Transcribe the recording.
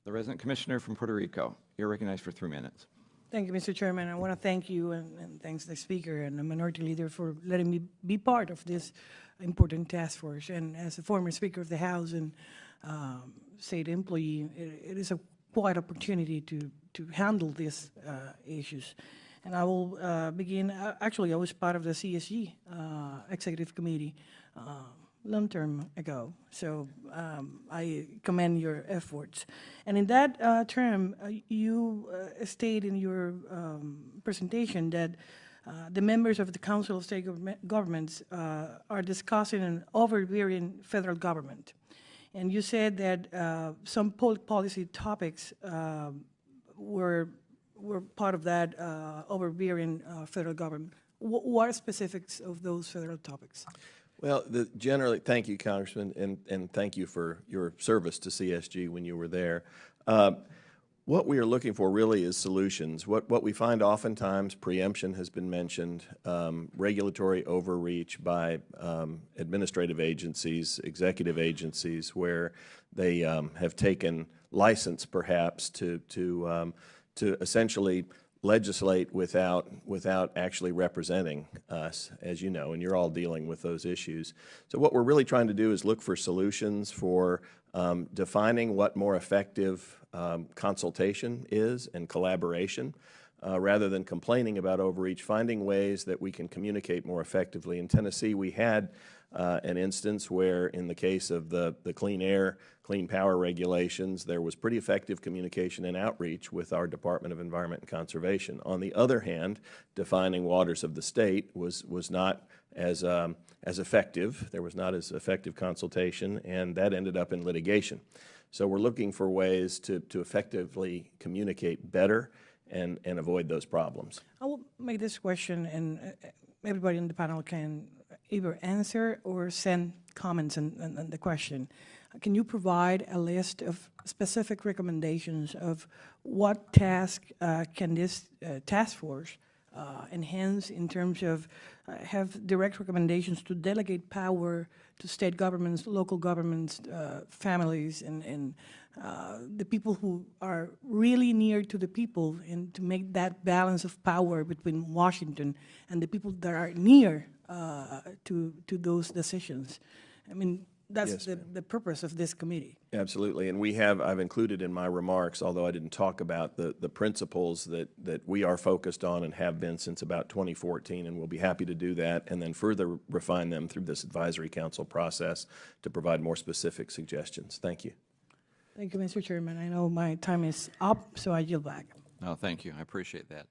The Resident Commissioner from Puerto Rico. You're recognized for 3 minutes. Thank you, Mr. Chairman. I want to thank you and thanks the Speaker and the Minority Leader for letting me be part of this important task force. And as a former Speaker of the House and state employee, it is a quite opportunity to handle these issues. And I will begin, actually I was part of the CSG Executive Committee long term ago, so I commend your efforts. And in that term, you state in your presentation that the members of the Council of State Governments are discussing an overbearing federal government. And you said that some public policy topics were part of that overbearing federal government. What are specifics of those federal topics? Well, generally, thank you, Congressman, and thank you for your service to CSG when you were there. What we are looking for really is solutions. What we find oftentimes, preemption has been mentioned, regulatory overreach by administrative agencies, executive agencies, where they have taken license, perhaps, to essentially legislate without actually representing us, as you know, and you're all dealing with those issues. So what we're really trying to do is look for solutions for defining what more effective consultation is and collaboration, rather than complaining about overreach, finding ways that we can communicate more effectively. In Tennessee, we had an instance where, in the case of the clean air, clean power regulations, there was pretty effective communication and outreach with our Department of Environment and Conservation. On the other hand, defining waters of the state was not as effective. There was not as effective consultation, and that ended up in litigation. So we're looking for ways to effectively communicate better and avoid those problems. I will make this question, and everybody in the panel can either answer or send comments on the question. Can you provide a list of specific recommendations of what task can this task force enhance in terms of have direct recommendations to delegate power to state governments, local governments, families, and the people who are really near to the people, and to make that balance of power between Washington and the people that are near to those decisions? I mean, that's yes, the purpose of this committee. Absolutely, and I've included in my remarks, although I didn't talk about the principles that we are focused on and have been since about 2014, and we'll be happy to do that and then further refine them through this advisory council process to provide more specific suggestions. Thank you. Thank you, Mr. Chairman. I know my time is up, so I yield back. No, thank you. I appreciate that.